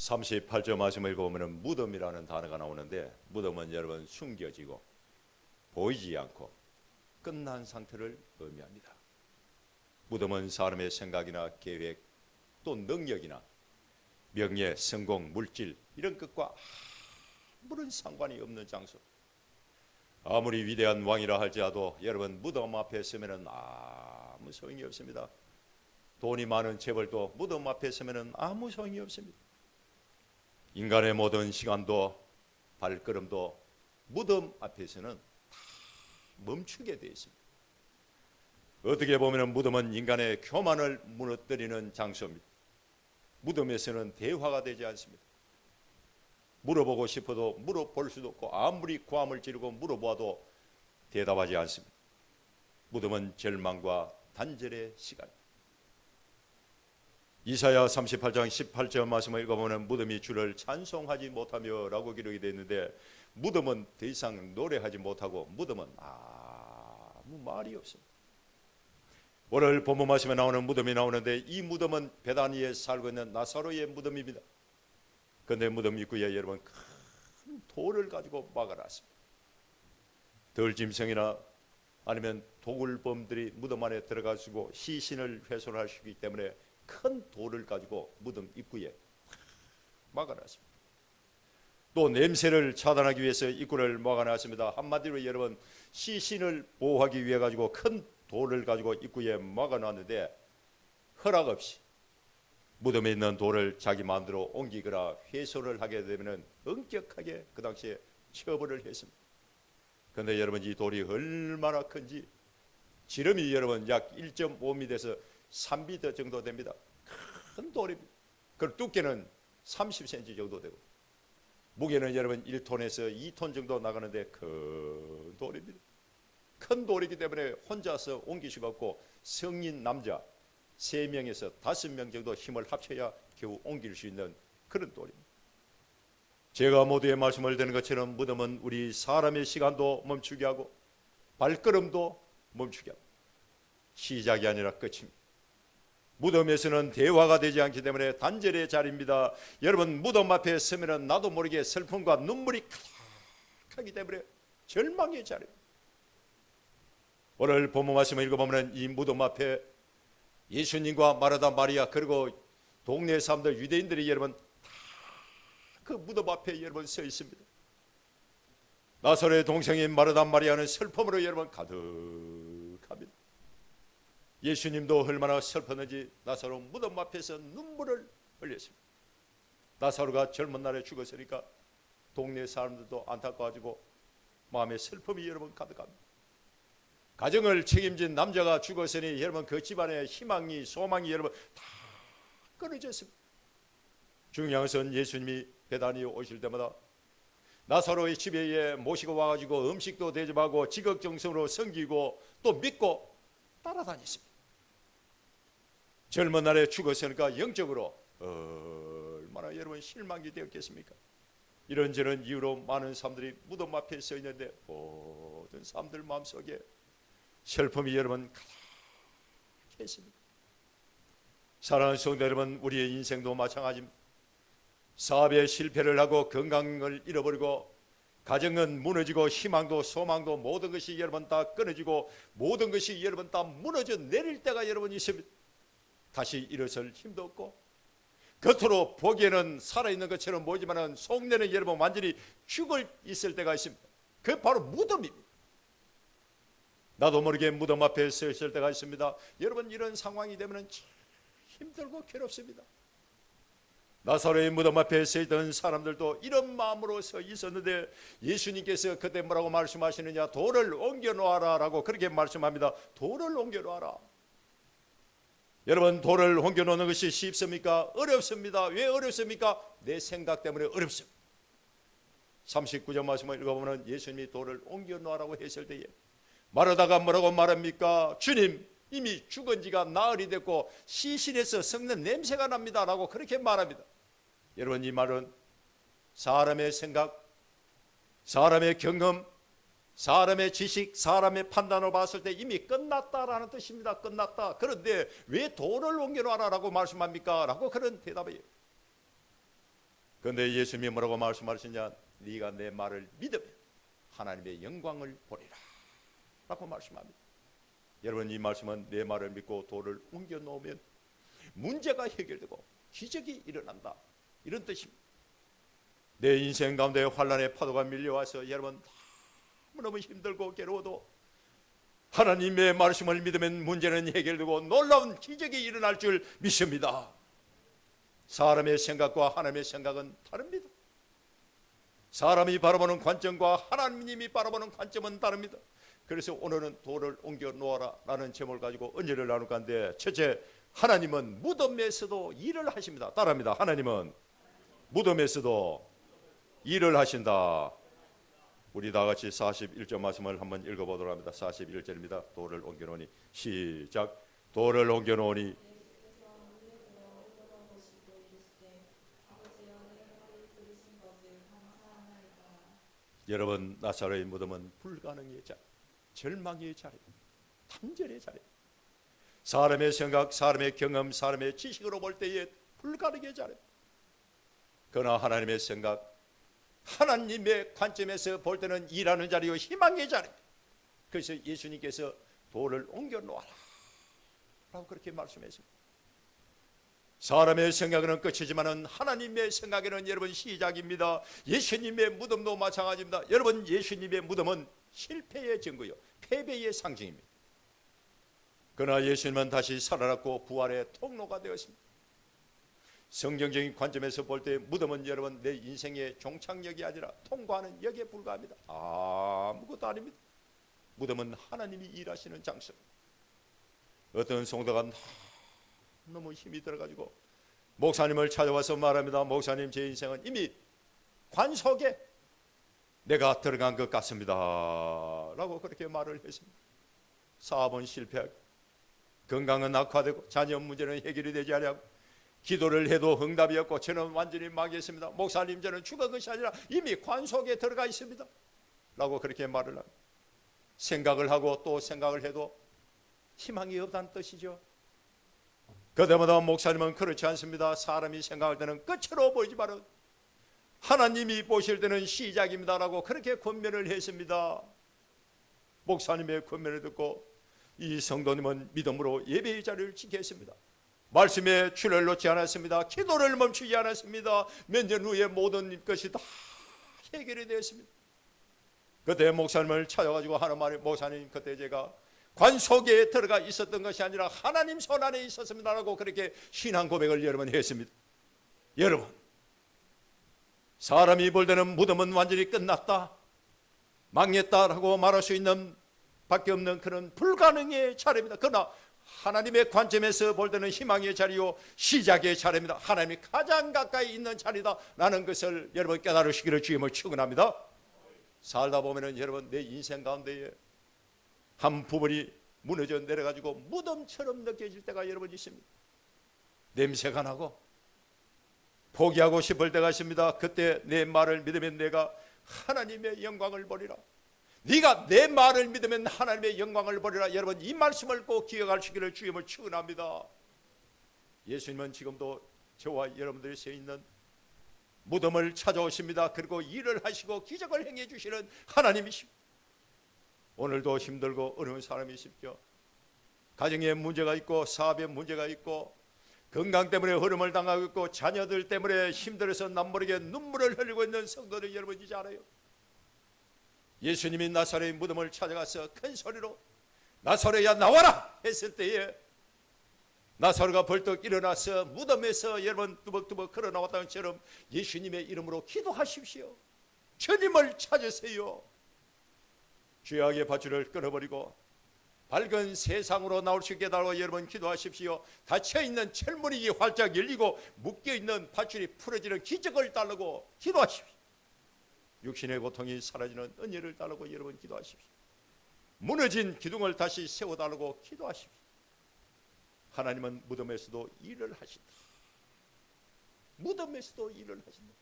38절 말씀을 읽어보면 무덤이라는 단어가 나오는데, 무덤은 여러분 숨겨지고 보이지 않고 끝난 상태를 의미합니다. 무덤은 사람의 생각이나 계획, 또 능력이나 명예, 성공, 물질 이런 것과 아무런 상관이 없는 장소. 아무리 위대한 왕이라 할지라도 여러분 무덤 앞에 서면은 아무 소용이 없습니다. 돈이 많은 재벌도 무덤 앞에 서면은 아무 소용이 없습니다. 인간의 모든 시간도 발걸음도 무덤 앞에서는 다 멈추게 되어 있습니다. 어떻게 보면 무덤은 인간의 교만을 무너뜨리는 장소입니다. 무덤에서는 대화가 되지 않습니다. 물어보고 싶어도 물어볼 수도 없고, 아무리 고함을 지르고 물어보아도 대답하지 않습니다. 무덤은 절망과 단절의 시간. 이사야 38장 18절 말씀을 읽어보면 무덤이 주를 찬송하지 못하며 라고 기록이 되어 있는데, 무덤은 더 이상 노래하지 못하고 무덤은 아무 말이 없습니다. 오늘 본문 말씀에 나오는 무덤이 나오는데, 이 무덤은 베다니에 살고 있는 나사로의 무덤입니다. 그런데 무덤 입구에 여러분 큰 돌을 가지고 막아놨습니다. 덜짐승이나 아니면 도굴범들이 무덤 안에 들어가시고 시신을 훼손할 수 있기 때문에 큰 돌을 가지고 무덤 입구에 막아놨습니다. 또 냄새를 차단하기 위해서 입구를 막아놨습니다. 한마디로 여러분 시신을 보호하기 위해 가지고 큰 돌을 가지고 입구에 막아놨는데, 허락 없이 무덤에 있는 돌을 자기 마음대로 옮기거나 훼손을 하게 되면 엄격하게 그 당시에 처벌을 했습니다. 그런데 여러분 이 돌이 얼마나 큰지, 지름이 여러분 약 1.5m에서 3m 정도 됩니다. 큰 돌입니다. 그 두께는 30cm 정도 되고, 무게는 여러분 1톤에서 2톤 정도 나가는데 큰 돌입니다. 큰 돌이기 때문에 혼자서 옮길 수가 없고, 성인 남자 3명에서 5명 정도 힘을 합쳐야 겨우 옮길 수 있는 그런 돌입니다. 제가 모두의 말씀을 드는 것처럼 무덤은 우리 사람의 시간도 멈추게 하고 발걸음도 멈추게 하고 시작이 아니라 끝입니다. 무덤에서는 대화가 되지 않기 때문에 단절의 자리입니다. 여러분 무덤 앞에 서면 나도 모르게 슬픔과 눈물이 가득하기 때문에 절망의 자리입니다. 오늘 본문 말씀을 읽어보면 이 무덤 앞에 예수님과 마르다 마리아 그리고 동네 사람들 유대인들이 여러분 다 그 무덤 앞에 여러분 서 있습니다. 나사로의 동생인 마르다 마리아는 슬픔으로 여러분 가득합니다. 예수님도 얼마나 슬펐는지 나사로 무덤 앞에서 눈물을 흘렸습니다. 나사로가 젊은 날에 죽었으니까 동네 사람들도 안타까워지고 마음에 슬픔이 여러분 가득합니다. 가정을 책임진 남자가 죽었으니 여러분 그 집안의 희망이 소망이 여러분 다 끊어졌습니다. 중요한 것은 예수님이 베다니에 오실 때마다 나사로의 집에 모시고 와가지고 음식도 대접하고 지극정성으로 섬기고 또 믿고 따라다녔습니다. 젊은 날에 죽었으니까 영적으로 얼마나 여러분 실망이 되었겠습니까? 이런저런 이유로 많은 사람들이 무덤 앞에 서 있는데 모든 사람들 마음속에 슬픔이 여러분 가득했습니다. 사랑하는 성도 여러분, 우리의 인생도 마찬가지입니다. 사업에 실패를 하고 건강을 잃어버리고 가정은 무너지고 희망도 소망도 모든 것이 여러분 다 끊어지고 모든 것이 여러분 다 무너져 내릴 때가 여러분 있습니다. 다시 일어설 힘도 없고 겉으로 보기에는 살아있는 것처럼 보이지만 속내는 여러분 완전히 죽어 있을 때가 있습니다. 그게 바로 무덤입니다. 나도 모르게 무덤 앞에 서 있을 때가 있습니다. 여러분 이런 상황이 되면 힘들고 괴롭습니다. 나사로의 무덤 앞에 서 있던 사람들도 이런 마음으로 서 있었는데 예수님께서 그때 뭐라고 말씀하시느냐, 돌을 옮겨 놓아라 라고 그렇게 말씀합니다. 돌을 옮겨 놓아라. 여러분 돌을 옮겨 놓는 것이 쉽습니까? 어렵습니다. 왜 어렵습니까? 내 생각 때문에 어렵습니다. 39절 말씀을 읽어보면 예수님이 돌을 옮겨 놓으라고 했을 때에 마르다가 뭐라고 말합니까? 주님 이미 죽은 지가 나흘이 됐고 시신에서 썩는 냄새가 납니다 라고 그렇게 말합니다. 여러분 이 말은 사람의 생각, 사람의 경험, 사람의 지식, 사람의 판단을 봤을 때 이미 끝났다라는 뜻입니다. 끝났다. 그런데 왜 돌을 옮겨놔라 라고 말씀합니까? 라고 그런 대답이에요. 그런데 예수님이 뭐라고 말씀하시냐? 네가 내 말을 믿으면 하나님의 영광을 보리라 라고 말씀합니다. 여러분, 이 말씀은 내 말을 믿고 돌을 옮겨 놓으면 문제가 해결되고 기적이 일어난다, 이런 뜻입니다. 내 인생 가운데 환난의 파도가 밀려와서 여러분 너무너무 힘들고 괴로워도 하나님의 말씀을 믿으면 문제는 해결되고 놀라운 기적이 일어날 줄 믿습니다. 사람의 생각과 하나님의 생각은 다릅니다. 사람이 바라보는 관점과 하나님이 바라보는 관점은 다릅니다. 그래서 오늘은 돌을 옮겨 놓아라 라는 제목을 가지고 은혜를 나눌 건데, 첫째, 하나님은 무덤에서도 일을 하십니다. 따라합니다. 하나님은 무덤에서도 일을 하신다. 우리 다 같이 41절 말씀을 한번 읽어보도록 합니다. 41절입니다. 돌을 옮겨 놓으니, 시작. 돌을 옮겨 놓으니 여러분, 나사로의 무덤은 불가능의 자리, 절망의 자리, 단절의 자리, 사람의 생각, 사람의 경험, 사람의 지식으로 볼 때에 불가능의 자리. 그러나 하나님의 생각, 하나님의 관점에서 볼 때는 일하는 자리요 희망의 자리. 그래서 예수님께서 돌을 옮겨 놓아라 라고 그렇게 말씀했습니다. 사람의 생각에는 끝이지만 하나님의 생각에는 여러분 시작입니다. 예수님의 무덤도 마찬가지입니다. 여러분, 예수님의 무덤은 실패의 증거요, 패배의 상징입니다. 그러나 예수님은 다시 살아났고 부활의 통로가 되었습니다. 성경적인 관점에서 볼 때 무덤은 여러분 내 인생의 종착역이 아니라 통과하는 역에 불과합니다. 아무것도 아닙니다. 무덤은 하나님이 일하시는 장소. 어떤 성도가 너무 힘이 들어가지고 목사님을 찾아와서 말합니다. 목사님, 제 인생은 이미 관 속에 내가 들어간 것 같습니다 라고 그렇게 말을 했습니다. 사업은 실패하고 건강은 악화되고 자녀 문제는 해결이 되지 않고 기도를 해도 응답이 없고 저는 완전히 망했습니다. 목사님, 저는 죽은 것이 아니라 이미 관 속에 들어가 있습니다 라고 그렇게 말을 합니다. 생각을 하고 또 생각을 해도 희망이 없다는 뜻이죠. 그때마다 목사님은 그렇지 않습니다. 사람이 생각할 때는 끝으로 보이지만 하나님이 보실 때는 시작입니다 라고 그렇게 권면을 했습니다. 목사님의 권면을 듣고 이 성도님은 믿음으로 예배의 자리를 지켰습니다. 말씀에 줄을 놓지 않았습니다. 기도를 멈추지 않았습니다. 몇 년 후에 모든 것이 다 해결이 되었습니다. 그때 목사님을 찾아가지고 하는 말이, 목사님, 그때 제가 관 속에 들어가 있었던 것이 아니라 하나님 손 안에 있었습니다 라고 그렇게 신앙 고백을 여러분 했습니다. 여러분, 사람이 볼 때는 무덤은 완전히 끝났다, 망했다라고 말할 수 있는 밖에 없는 그런 불가능의 자리입니다. 그러나 하나님의 관점에서 볼 때는 희망의 자리요 시작의 자리입니다. 하나님이 가장 가까이 있는 자리다 라는 것을 여러분 깨달으시기를 주님을 축원합니다. 살다 보면은 여러분 내 인생 가운데에 한 부분이 무너져 내려가지고 무덤처럼 느껴질 때가 여러분 있습니다. 냄새가 나고 포기하고 싶을 때가 있습니다. 그때 내 말을 믿으면 내가 하나님의 영광을 보리라. 네가 내 말을 믿으면 하나님의 영광을 보리라. 여러분, 이 말씀을 꼭 기억하시기를 주님을 축원합니다. 예수님은 지금도 저와 여러분들이 서 있는 무덤을 찾아오십니다. 그리고 일을 하시고 기적을 행해 주시는 하나님이십니다. 오늘도 힘들고 어려운 사람이 있습니까? 가정에 문제가 있고 사업에 문제가 있고 건강 때문에 흐름을 당하고 있고 자녀들 때문에 힘들어서 남모르게 눈물을 흘리고 있는 성도들 여러분이지 않아요? 예수님이 나사로의 무덤을 찾아가서 큰 소리로 나사로야 나와라 했을 때에 나사로가 벌떡 일어나서 무덤에서 여러분 뚜벅뚜벅 걸어 나왔다는 것처럼 예수님의 이름으로 기도하십시오. 주님을 찾으세요. 죄악의 밧줄을 끊어버리고 밝은 세상으로 나올 수 있게 달라고 여러분 기도하십시오. 닫혀있는 철문이 활짝 열리고 묶여있는 밧줄이 풀어지는 기적을 달라고 기도하십시오. 육신의 고통이 사라지는 은혜를 달라고 여러분 기도하십시오. 무너진 기둥을 다시 세워달라고 기도하십시오. 하나님은 무덤에서도 일을 하신다. 무덤에서도 일을 하신다.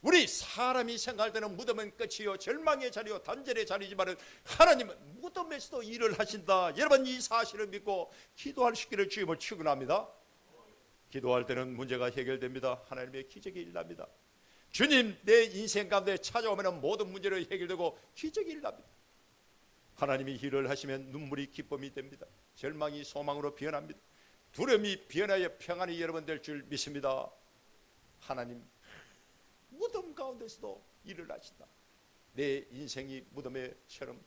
우리 사람이 생각할 때는 무덤은 끝이요 절망의 자리요 단절의 자리지만 하나님은 무덤에서도 일을 하신다. 여러분, 이 사실을 믿고 기도할 수 있기를 주님을 축원합니다. 기도할 때는 문제가 해결됩니다. 하나님의 기적이 일어납니다. 주님 내 인생 가운데 찾아오면 모든 문제를 해결되고 기적이 일어납니다. 하나님이 일을 하시면 눈물이 기쁨이 됩니다. 절망이 소망으로 변합니다. 두려움이 변하여 평안이 여러분 될 줄 믿습니다. 하나님 무덤 가운데서도 일을 하신다. 내 인생이 무덤에처럼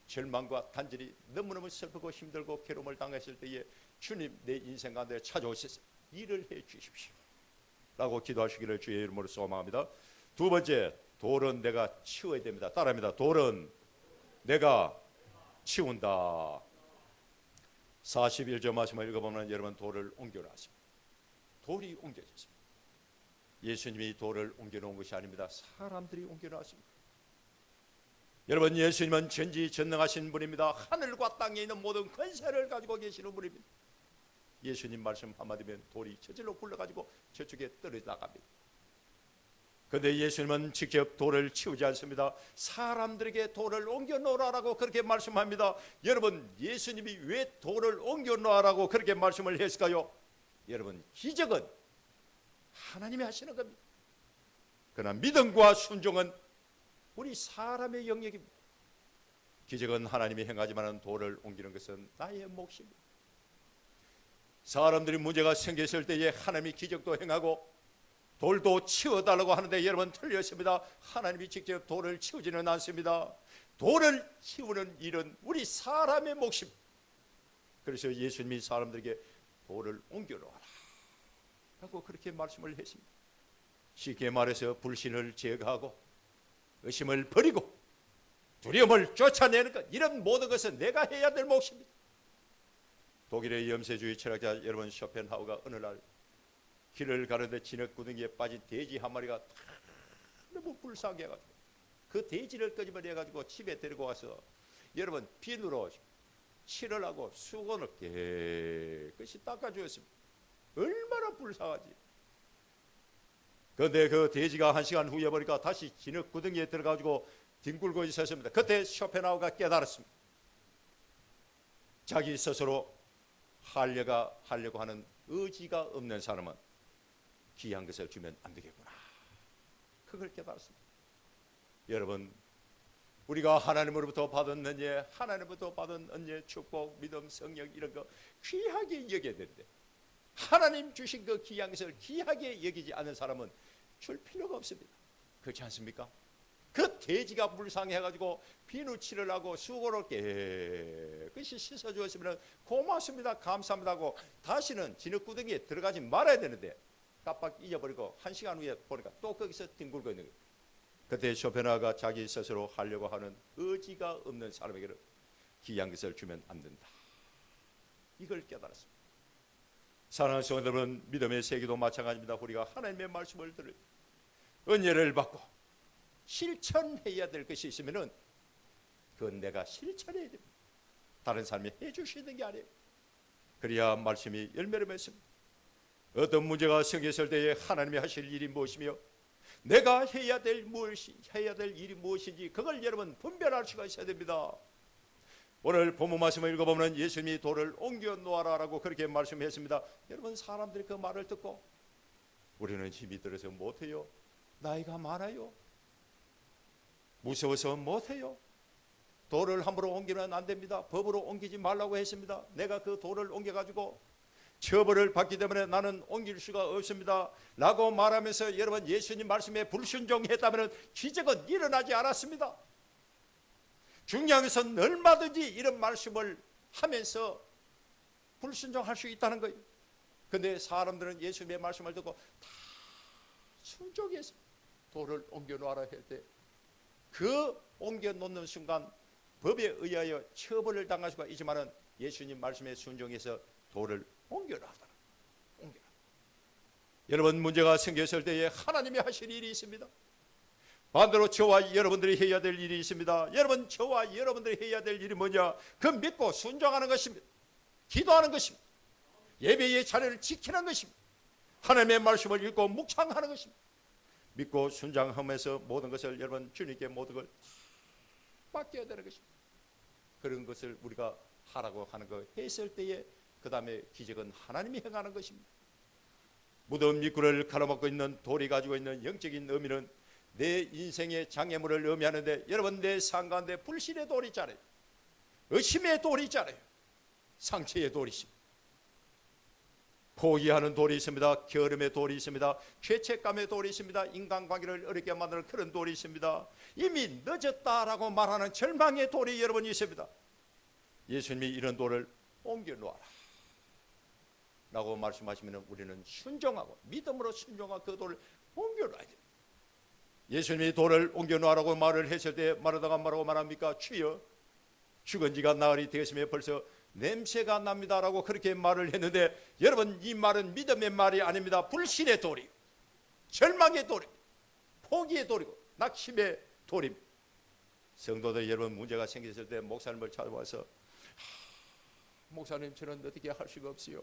절망과 단절이 너무너무 슬프고 힘들고 괴로움을 당했을 때에 주님 내 인생 가운데 찾아오셔서 일을 해 주십시오 라고 기도하시기를 주의 이름으로 소망합니다. 두 번째, 돌은 내가 치워야 됩니다. 따라합니다. 돌은 내가 치운다. 41절 말씀을 읽어보면 여러분 돌을 옮겨놨습니다. 돌이 옮겨졌습니다. 예수님이 돌을 옮겨놓은 것이 아닙니다. 사람들이 옮겨놨습니다. 여러분 예수님은 전지전능하신 분입니다. 하늘과 땅에 있는 모든 권세를 가지고 계시는 분입니다. 예수님 말씀 한마디면 돌이 저절로 굴러가지고 저쪽에 떨어져 나갑니다. 그런데 예수님은 직접 돌을 치우지 않습니다. 사람들에게 돌을 옮겨 놓으라고 그렇게 말씀합니다. 여러분 예수님이 왜 돌을 옮겨 놓으라고 그렇게 말씀을 했을까요? 여러분 기적은 하나님이 하시는 겁니다. 그러나 믿음과 순종은 우리 사람의 영역입니다. 기적은 하나님이 행하지만 돌을 옮기는 것은 나의 몫입니다. 사람들이 문제가 생겼을 때에 하나님이 기적도 행하고 돌도 치워달라고 하는데 여러분 틀렸습니다. 하나님이 직접 돌을 치우지는 않습니다. 돌을 치우는 일은 우리 사람의 몫입니다. 그래서 예수님이 사람들에게 돌을 옮겨놓아라 라고 그렇게 말씀을 했습니다. 쉽게 말해서 불신을 제거하고 의심을 버리고 두려움을 쫓아내는 것, 이런 모든 것은 내가 해야 될 몫입니다. 독일의 염세주의 철학자 여러분 쇼펜하우가 어느 날 길을 가는데 진흙구덩이에 빠진 돼지 한 마리가 너무 불쌍해 해가지고 그 돼지를 끄집어내 가지고 집에 데리고 와서 여러분 비누로 칠을 하고 수건을 깨끗이 닦아주었습니다. 얼마나 불쌍하지. 그런데 그 돼지가 1시간 후에 보니까 다시 진흙구덩이에 들어가지고 뒹굴고 있었습니다. 그때 쇼펜하우가 깨달았습니다. 자기 스스로 하려고 하는 의지가 없는 사람은 귀한 것을 주면 안 되겠구나. 그걸 깨달았습니다. 여러분 우리가 하나님으로부터 받은 은혜, 하나님으로부터 받은 은혜, 축복, 믿음, 성령 이런 거 귀하게 여겨야 되는데 하나님 주신 그 귀한 것을 귀하게 여기지 않는 사람은 줄 필요가 없습니다. 그렇지 않습니까? 그 돼지가 불쌍해가지고 비누칠을 하고 수고로 깨끗이 씻어주었으면 고맙습니다, 감사합니다 하고 다시는 진흙구덩이에 들어가지 말아야 되는데 깜빡 잊어버리고 1시간 후에 보니까 또 거기서 뒹굴고 있는 거예요. 그때 쇼펜하우가 자기 스스로 하려고 하는 의지가 없는 사람에게는 귀한 것을 주면 안 된다. 이걸 깨달았습니다. 사랑하는 성도 여러분, 믿음의 세계도 마찬가지입니다. 우리가 하나님의 말씀을 들을 때 은혜를 받고 실천해야 될 것이 있으면은 그건 내가 실천해야 됩니다. 다른 사람이 해주시는 게 아니에요. 그래야 말씀이 열매를 맺습니다. 어떤 문제가 생겼을 때에 하나님이 하실 일이 무엇이며 내가 해야 될 일이 무엇인지 그걸 여러분 분별할 수가 있어야 됩니다. 오늘 본문 말씀을 읽어보면 예수님이 돌을 옮겨 놓아라라고 그렇게 말씀했습니다. 여러분 사람들이 그 말을 듣고 우리는 힘이 들어서 못해요, 나이가 많아요, 무서워서 못해요, 돌을 함부로 옮기면 안 됩니다, 법으로 옮기지 말라고 했습니다. 내가 그 돌을 옮겨가지고 처벌을 받기 때문에 나는 옮길 수가 없습니다 라고 말하면서 여러분 예수님 말씀에 불순종했다면 기적은 일어나지 않았습니다. 중요한 것은 얼마든지 이런 말씀을 하면서 불순종할 수 있다는 거예요. 그런데 사람들은 예수님의 말씀을 듣고 다 순종했습니다. 돌을 옮겨놓아라 할 때 그 옮겨놓는 순간 법에 의하여 처벌을 당할 수가 있지만 예수님 말씀에 순종해서 돌을 옮겨놔라. 여러분 문제가 생겼을 때에 하나님이 하실 일이 있습니다. 반대로 저와 여러분들이 해야 될 일이 있습니다. 여러분 저와 여러분들이 해야 될 일이 뭐냐? 그 믿고 순종하는 것입니다. 기도하는 것입니다. 예배의 자리를 지키는 것입니다. 하나님의 말씀을 읽고 묵상하는 것입니다. 믿고 순종하면서 모든 것을 여러분 주님께 모든 걸 맡겨야 되는 것입니다. 그런 것을 우리가 하라고 하는 거 했을 때에 그 다음에 기적은 하나님이 행하는 것입니다. 무덤 입구를 가로막고 있는 돌이 가지고 있는 영적인 의미는 내 인생의 장애물을 의미하는데, 여러분 내 삶 가운데 불신의 돌이 있잖아요. 의심의 돌이 있잖아요. 상처의 돌이 있습니다. 포기하는 돌이 있습니다. 게으름의 돌이 있습니다. 죄책감의 돌이 있습니다. 인간관계를 어렵게 만드는 그런 돌이 있습니다. 이미 늦었다라고 말하는 절망의 돌이 여러분 있습니다. 예수님이 이런 돌을 옮겨놓아라 라고 말씀하시면 우리는 순종하고 믿음으로 순종하고 그 돌을 옮겨놔야 됩니다. 예수님이 돌을 옮겨놓으라고 말을 했을 때 마르다가 뭐라고 말합니까? 주여, 죽은 지가 나흘이 되었으면 벌써 냄새가 납니다라고 그렇게 말을 했는데, 여러분 이 말은 믿음의 말이 아닙니다. 불신의 돌이, 절망의 돌이, 포기의 돌이고 낙심의 돌입니다. 성도들 여러분, 문제가 생겼을 때 목사님을 찾아와서 목사님 저는 어떻게 할 수가 없어요.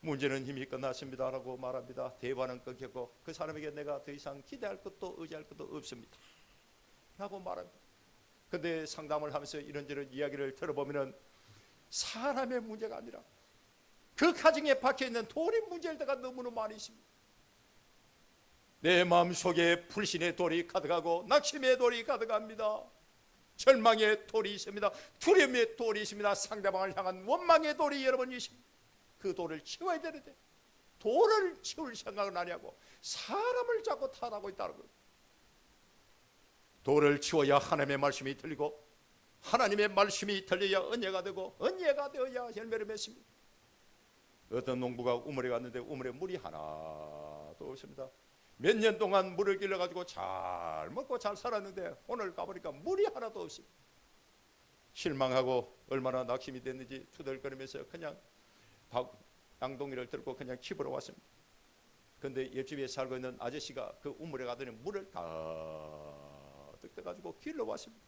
문제는 이미 끝났습니다 라고 말합니다. 대화는 끊겼고 그 사람에게 내가 더 이상 기대할 것도 의지할 것도 없습니다 라고 말합니다. 그런데 상담을 하면서 이런저런 이야기를 들어보면 사람의 문제가 아니라 그 가정에 박혀있는 돌의 문제가 너무나 많이 있습니다. 내 마음속에 불신의 돌이 가득하고 낙심의 돌이 가득합니다. 절망의 돌이 있습니다. 두려움의 돌이 있습니다. 상대방을 향한 원망의 돌이 여러분 있습니다. 그 돌을 치워야 되는데 돌을 치울 생각은 아니하고 사람을 자꾸 탓하고 있다는 거예요. 돌을 치워야 하나님의 말씀이 들리고 하나님의 말씀이 들려야 은혜가 되고 은혜가 되어야 열매를 맺습니다. 어떤 농부가 우물에 갔는데 우물에 물이 하나도 없습니다. 몇 년 동안 물을 길러가지고 잘 먹고 잘 살았는데 오늘 가보니까 물이 하나도 없습니다. 실망하고 얼마나 낙심이 됐는지 투덜거리면서 그냥 양동이를 들고 그냥 집으로 왔습니다. 그런데 옆집에 살고 있는 아저씨가 그 우물에 가더니 물을 가득 떠가지고 길러왔습니다.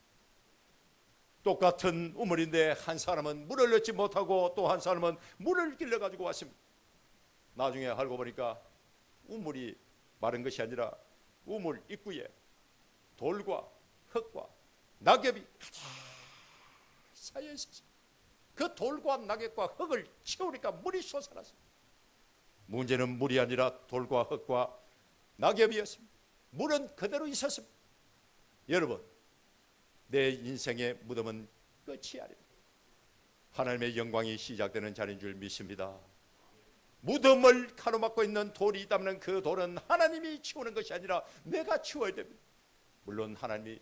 똑같은 우물인데 한 사람은 물을 넣지 못하고 또 한 사람은 물을 길러가지고 왔습니다. 나중에 알고 보니까 우물이 마른 것이 아니라 우물 입구에 돌과 흙과 낙엽이 가득 쌓여 있었습니다. 그 돌과 낙엽과 흙을 치우니까 물이 솟아났습니다. 문제는 물이 아니라 돌과 흙과 낙엽이었습니다. 물은 그대로 있었습니다. 여러분, 내 인생의 무덤은 끝이 아닙니다. 하나님의 영광이 시작되는 자리인 줄 믿습니다. 무덤을 가로막고 있는 돌이 있다면 그 돌은 하나님이 치우는 것이 아니라 내가 치워야 됩니다. 물론 하나님이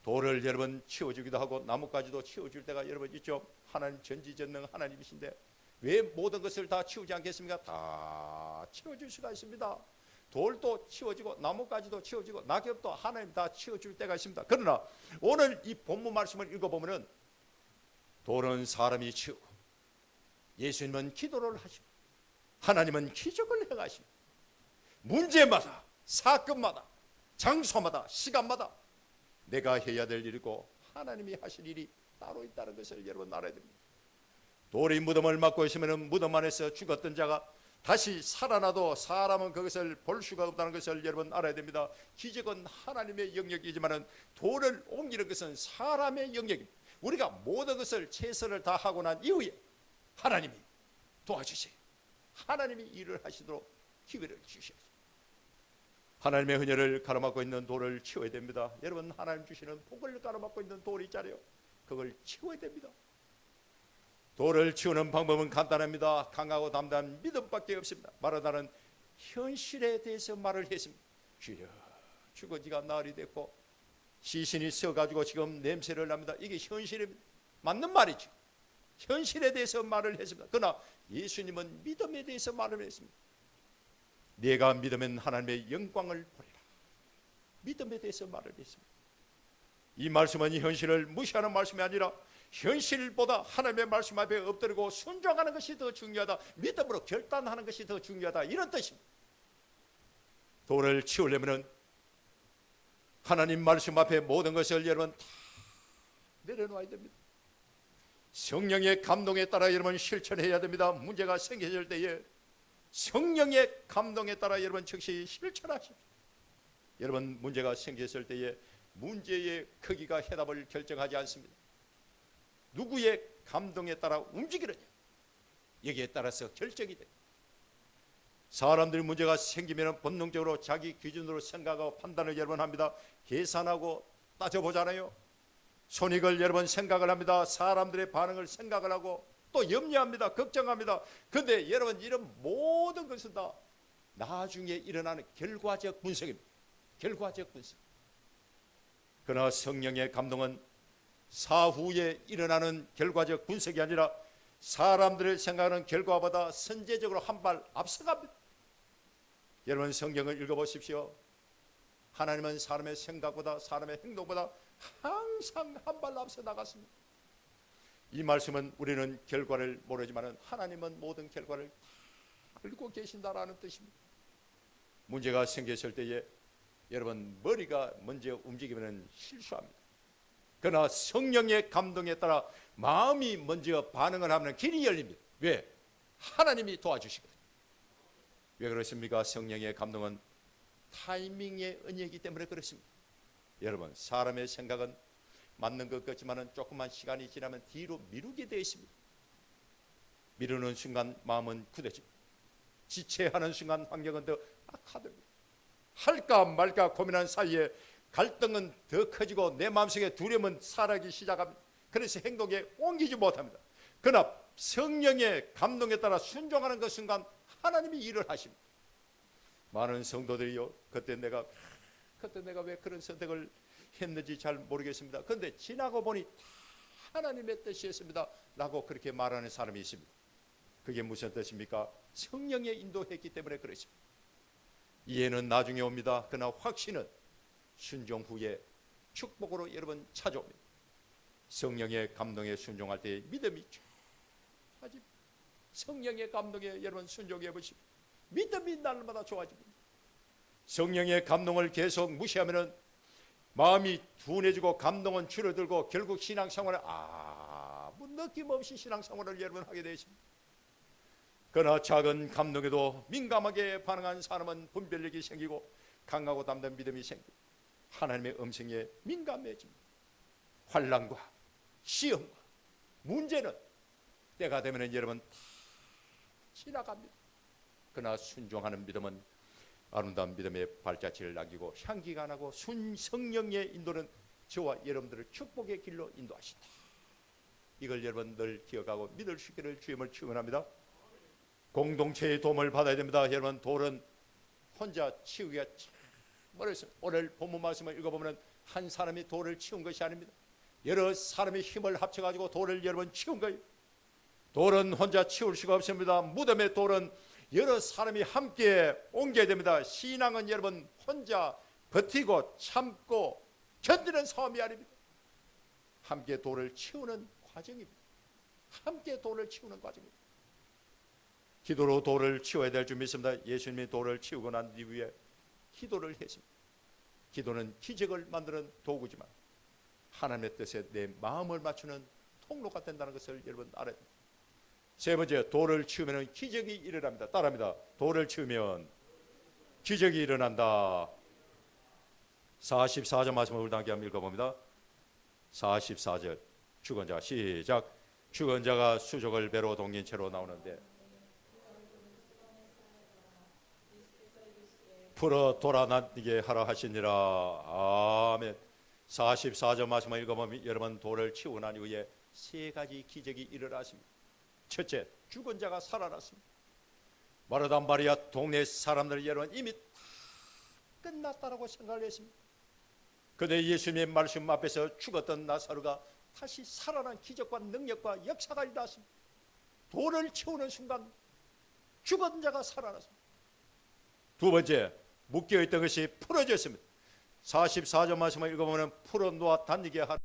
돌을 여러분 치워주기도 하고 나뭇가지도 치워줄 때가 여러분 있죠. 하나님 전지전능 하나님이신데 왜 모든 것을 다 치우지 않겠습니까? 다 치워줄 수가 있습니다. 돌도 치워지고 나뭇가지도 치워지고 낙엽도 하나님 다 치워줄 때가 있습니다. 그러나 오늘 이 본문 말씀을 읽어보면 돌은 사람이 치우고 예수님은 기도를 하시고 하나님은 기적을 행하십니다. 문제마다 사건마다 장소마다 시간마다 내가 해야 될 일이고 하나님이 하실 일이 따로 있다는 것을 여러분 알아야 됩니다. 돌이 무덤을 막고 있으면 무덤 안에서 죽었던 자가 다시 살아나도 사람은 그것을 볼 수가 없다는 것을 여러분 알아야 됩니다. 기적은 하나님의 영역이지만 돌을 옮기는 것은 사람의 영역입니다. 우리가 모든 것을 최선을 다하고 난 이후에 하나님이 도와주세요. 하나님이 일을 하시도록 기회를 주셔야죠. 하나님의 은혜를 가로막고 있는 돌을 치워야 됩니다. 여러분, 하나님 주시는 복을 가로막고 있는 돌이 있잖아요. 그걸 치워야 됩니다. 돌을 치우는 방법은 간단합니다. 강하고 담대한 믿음밖에 없습니다. 말하다는 현실에 대해서 말을 했습니다. 주여, 죽은 지가 나흘이 됐고 시신이 썩어가지고 지금 냄새를 납니다. 이게 현실입니다. 맞는 말이죠. 현실에 대해서 말을 했습니다. 그러나 예수님은 믿음에 대해서 말을 했습니다. 내가 믿으면 하나님의 영광을 보리라. 믿음에 대해서 말을 했습니다. 이 말씀은 현실을 무시하는 말씀이 아니라 현실보다 하나님의 말씀 앞에 엎드리고 순종하는 것이 더 중요하다. 믿음으로 결단하는 것이 더 중요하다. 이런 뜻입니다. 돌을 치우려면 하나님 말씀 앞에 모든 것을 여러분 다 내려놓아야 됩니다. 성령의 감동에 따라 여러분 실천해야 됩니다. 문제가 생겨질 때에 성령의 감동에 따라 여러분 즉시 실천하십시오. 여러분, 문제가 생겼을 때에 문제의 크기가 해답을 결정하지 않습니다. 누구의 감동에 따라 움직이느냐, 여기에 따라서 결정이 됩니다. 사람들이 문제가 생기면 본능적으로 자기 기준으로 생각하고 판단을 여러분 합니다. 계산하고 따져보잖아요. 손익을 여러분 생각을 합니다. 사람들의 반응을 생각을 하고 또 염려합니다. 걱정합니다. 그런데 여러분 이런 모든 것은 다 나중에 일어나는 결과적 분석입니다. 결과적 분석. 그러나 성령의 감동은 사후에 일어나는 결과적 분석이 아니라 사람들을 생각하는 결과보다 선제적으로 한 발 앞서갑니다. 여러분 성경을 읽어보십시오. 하나님은 사람의 생각보다 사람의 행동보다 항상 한 발 앞서 나갔습니다. 이 말씀은 우리는 결과를 모르지만 하나님은 모든 결과를 다 알고 계신다라는 뜻입니다. 문제가 생겼을 때에 여러분 머리가 먼저 움직이면 실수합니다. 그러나 성령의 감동에 따라 마음이 먼저 반응을 하면 길이 열립니다. 왜? 하나님이 도와주시거든요. 왜 그렇습니까? 성령의 감동은 타이밍의 은혜이기 때문에 그렇습니다. 여러분 사람의 생각은 맞는 것 같지만 조금만 시간이 지나면 뒤로 미루게 되어 있습니다. 미루는 순간 마음은 굳어집니다. 지체하는 순간 환경은 더 악화됩니다. 할까 말까 고민하는 사이에 갈등은 더 커지고 내 마음속에 두려움은 살아나기 시작합니다. 그래서 행동에 옮기지 못합니다. 그러나 성령의 감동에 따라 순종하는 그 순간 하나님이 일을 하십니다. 많은 성도들이요, 그때 내가 왜 그런 선택을 했는지 잘 모르겠습니다. 그런데 지나고 보니 하나님의 뜻이었습니다 라고 그렇게 말하는 사람이 있습니다. 그게 무슨 뜻입니까? 성령의 인도했기 때문에 그렇습니다. 이해는 나중에 옵니다. 그러나 확신은 순종 후에 축복으로 여러분 찾아옵니다. 성령의 감동에 순종할 때 믿음이 좋아집니다. 성령의 감동에 여러분 순종해 보십시오. 믿음이 날마다 좋아집니다. 성령의 감동을 계속 무시하면 마음이 둔해지고 감동은 줄어들고 결국 신앙생활을 아무 느낌 없이 신앙생활을 여러분 하게 되십니다. 그러나 작은 감동에도 민감하게 반응한 사람은 분별력이 생기고 강하고 담대한 믿음이 생기고 하나님의 음성에 민감해집니다. 환난과 시험과 문제는 때가 되면 여러분 다 지나갑니다. 그러나 순종하는 믿음은 아름다운 믿음의 발자취를 남기고 향기가 나고 성령의 인도는 저와 여러분들을 축복의 길로 인도하신다. 이걸 여러분 늘 기억하고 믿을 수 있기를 주님을 축원합니다. 공동체의 도움을 받아야 됩니다. 여러분 돌은 혼자 치우기가 참 어렵습니다. 오늘 본문 말씀을 읽어보면 한 사람이 돌을 치운 것이 아닙니다. 여러 사람이 힘을 합쳐가지고 돌을 여러분 치운 거예요. 돌은 혼자 치울 수가 없습니다. 무덤의 돌은 여러 사람이 함께 옮겨야 됩니다. 신앙은 여러분 혼자 버티고 참고 견디는 싸움이 아닙니다. 함께 돌을 치우는 과정입니다. 함께 돌을 치우는 과정입니다. 기도로 돌을 치워야 될 줄 믿습니다. 예수님이 돌을 치우고 난 이후에 기도를 했습니다. 기도는 기적을 만드는 도구지만 하나님의 뜻에 내 마음을 맞추는 통로가 된다는 것을 여러분 알아야 됩니다. 세 번째, 돌을 치우면 기적이 일어납니다. 따라합니다. 돌을 치우면 기적이 일어난다. 44절 말씀을 우리 함께 한번 읽어봅니다. 44절 죽은 자 시작. 죽은 자가 수족을 배로 동긴 채로 나오는데 풀어 돌아나게 하라 하시니라. 아멘. 44절 말씀을 읽어보면 여러분 돌을 치우고 난 이후에 세 가지 기적이 일어났습니다. 첫째, 죽은 자가 살아났습니다. 마르다 마리아 동네 사람들 여러분 이미 다 끝났다라고 생각을 했습니다. 그런데 예수님의 말씀 앞에서 죽었던 나사로가 다시 살아난 기적과 능력과 역사가 일어났습니다. 돌을 치우는 순간 죽은 자가 살아났습니다. 두 번째, 묶여있던 것이 풀어졌습니다. 44절 말씀을 읽어보면 풀어 놓아 다니게 하라.